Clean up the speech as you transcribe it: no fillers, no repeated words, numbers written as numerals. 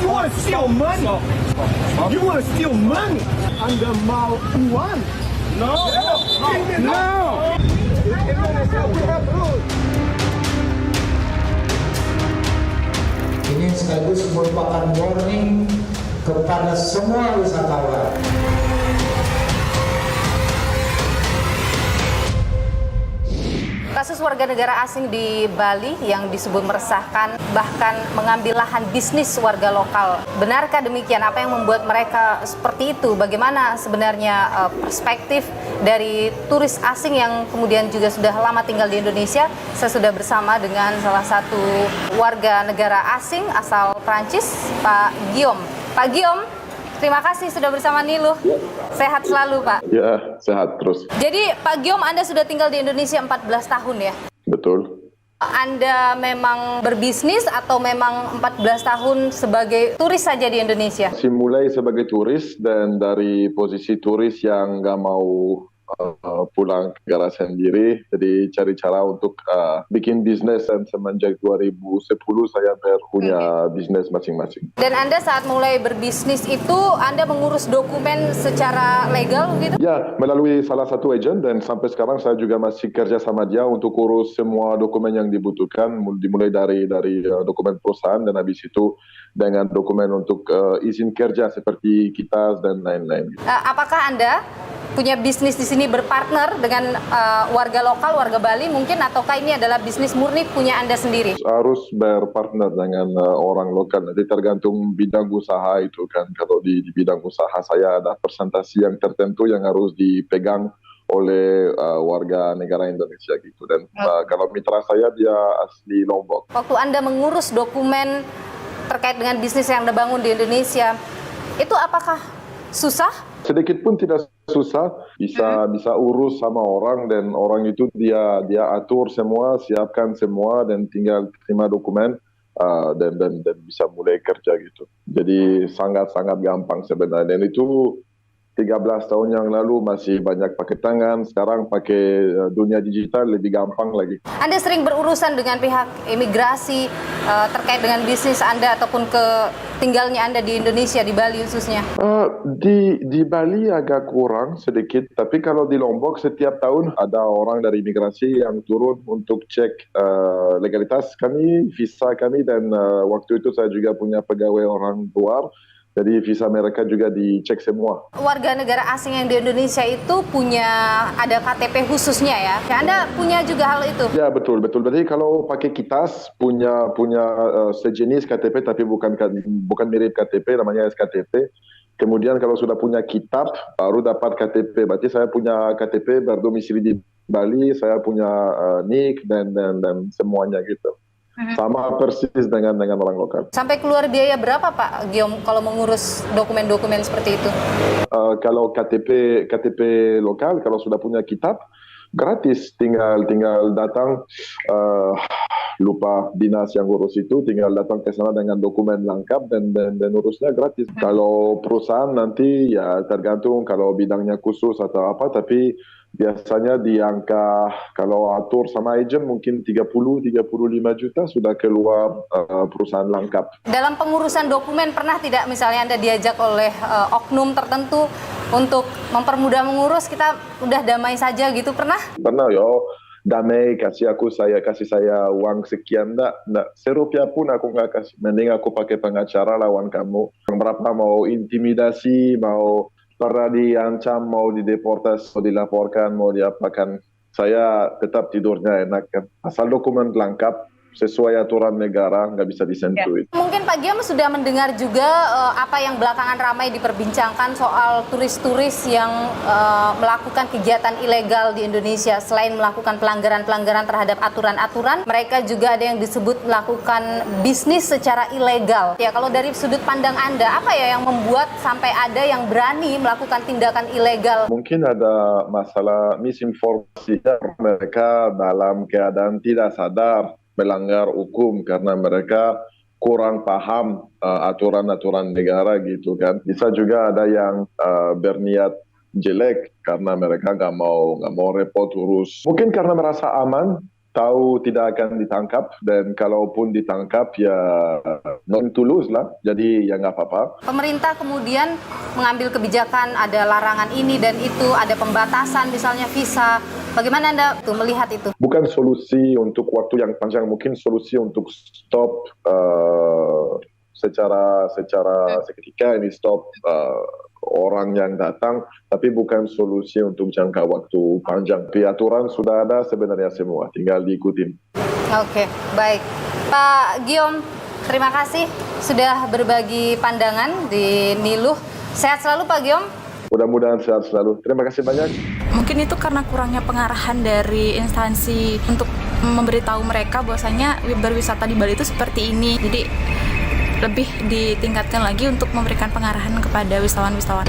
you want to steal money? You want to steal money? Anda mau uang? No. No. Indonesia we have rules. Ini sekaligus merupakan warning kepada semua wisatawan. Kasus warga negara asing di Bali yang disebut meresahkan, bahkan mengambil lahan bisnis warga lokal. Benarkah demikian? Apa yang membuat mereka seperti itu? Bagaimana sebenarnya perspektif dari turis asing yang kemudian juga sudah lama tinggal di Indonesia? Saya sudah bersama dengan salah satu warga negara asing asal Prancis, Pak Guillaume. Pak Guillaume, terima kasih sudah bersama Niluh. Sehat selalu, Pak. Ya, sehat terus. Jadi, Pak Guillaume, Anda sudah tinggal di Indonesia 14 tahun ya? Betul. Anda memang berbisnis atau memang 14 tahun sebagai turis saja di Indonesia? Saya mulai sebagai turis dan dari posisi turis yang nggak mau pulang ke negara sendiri, jadi cari cara untuk bikin bisnis, dan semenjak 2010 saya punya bisnis masing-masing. Dan Anda saat mulai berbisnis itu Anda mengurus dokumen secara legal gitu? Ya, melalui salah satu agen, dan sampai sekarang saya juga masih kerja sama dia untuk urus semua dokumen yang dibutuhkan, dimulai dari dokumen perusahaan dan habis itu dengan dokumen untuk izin kerja seperti kitas dan lain-lain. Apakah Anda punya bisnis di sini berpartner dengan warga lokal, warga Bali mungkin, ataukah ini adalah bisnis murni punya Anda sendiri? Harus berpartner dengan orang lokal, nanti tergantung bidang usaha itu kan. Kalau di bidang usaha saya ada persentase yang tertentu yang harus dipegang oleh warga negara Indonesia gitu. Dan kalau mitra saya dia asli Lombok. Waktu Anda mengurus dokumen terkait dengan bisnis yang Anda bangun di Indonesia, itu apakah susah? Sedikit pun tidak susah, bisa urus sama orang, dan orang itu dia atur semua, siapkan semua, dan tinggal terima dokumen dan bisa mulai kerja gitu. Jadi sangat-sangat gampang sebenarnya. Dan itu 13 tahun yang lalu masih banyak pakai tangan, sekarang pakai dunia digital lebih gampang lagi. Anda sering berurusan dengan pihak imigrasi terkait dengan bisnis Anda ataupun tinggalnya Anda di Indonesia, di Bali khususnya? Di Bali agak kurang sedikit, tapi kalau di Lombok setiap tahun ada orang dari imigrasi yang turun untuk cek legalitas kami, visa kami, dan waktu itu saya juga punya pegawai orang luar. Jadi visa mereka juga dicek semua. Warga negara asing yang di Indonesia itu ada KTP khususnya ya? Anda punya juga hal itu? Ya, betul. Jadi kalau pakai kitas punya sejenis KTP tapi bukan mirip KTP, namanya SKTP. Kemudian kalau sudah punya kitab baru dapat KTP. Berarti saya punya KTP berdomisili di Bali, saya punya NIK dan semuanya gitu. Sama persis dengan orang lokal. Sampai keluar biaya berapa Pak Guillaume kalau mengurus dokumen-dokumen seperti itu? Kalau KTP lokal, kalau sudah punya kitab, gratis. Tinggal datang, lupa dinas yang urus itu, tinggal datang ke sana dengan dokumen lengkap dan urusnya gratis. Kalau perusahaan nanti ya tergantung kalau bidangnya khusus atau apa, tapi biasanya di angka kalau atur sama agen mungkin 30-35 juta sudah keluar perusahaan lengkap. Dalam pengurusan dokumen pernah tidak misalnya Anda diajak oleh oknum tertentu untuk mempermudah mengurus, kita udah damai saja gitu, pernah? Pernah damai, kasih saya uang sekian, enggak serupiah pun aku nggak kasih, mending aku pakai pengacara lawan kamu. Berapa mau intimidasi, mau pernah diancam, mau dideportasi, mau dilaporkan, mau diapakan, saya tetap tidurnya enak kan. Asal dokumen lengkap, sesuai aturan negara, nggak bisa disentuh. Ya. Mungkin Pak Guillaume sudah mendengar juga apa yang belakangan ramai diperbincangkan soal turis-turis yang melakukan kegiatan ilegal di Indonesia. Selain melakukan pelanggaran-pelanggaran terhadap aturan-aturan, mereka juga ada yang disebut melakukan bisnis secara ilegal. Ya, kalau dari sudut pandang Anda, apa ya yang membuat sampai ada yang berani melakukan tindakan ilegal? Mungkin ada masalah misinformasi, mereka dalam keadaan tidak sadar melanggar hukum karena mereka kurang paham aturan-aturan negara gitu kan. Bisa juga ada yang berniat jelek karena mereka nggak mau repot urus. Mungkin karena merasa aman, tahu tidak akan ditangkap, dan kalaupun ditangkap ya non tulus lah, jadi ya nggak apa-apa. Pemerintah kemudian mengambil kebijakan, ada larangan ini dan itu, ada pembatasan misalnya visa. Bagaimana Anda tuh melihat itu? Bukan solusi untuk waktu yang panjang, mungkin solusi untuk stop secara seketika ini, stop orang yang datang, tapi bukan solusi untuk jangka waktu panjang. Aturan sudah ada sebenarnya semua, tinggal diikutin. Oke, baik. Pak Giom, terima kasih sudah berbagi pandangan di Niluh. Sehat selalu Pak Giom. Mudah-mudahan sehat selalu. Terima kasih banyak. Mungkin itu karena kurangnya pengarahan dari instansi untuk memberitahu mereka bahwasanya berwisata di Bali itu seperti ini. Jadi lebih ditingkatkan lagi untuk memberikan pengarahan kepada wisatawan-wisatawan.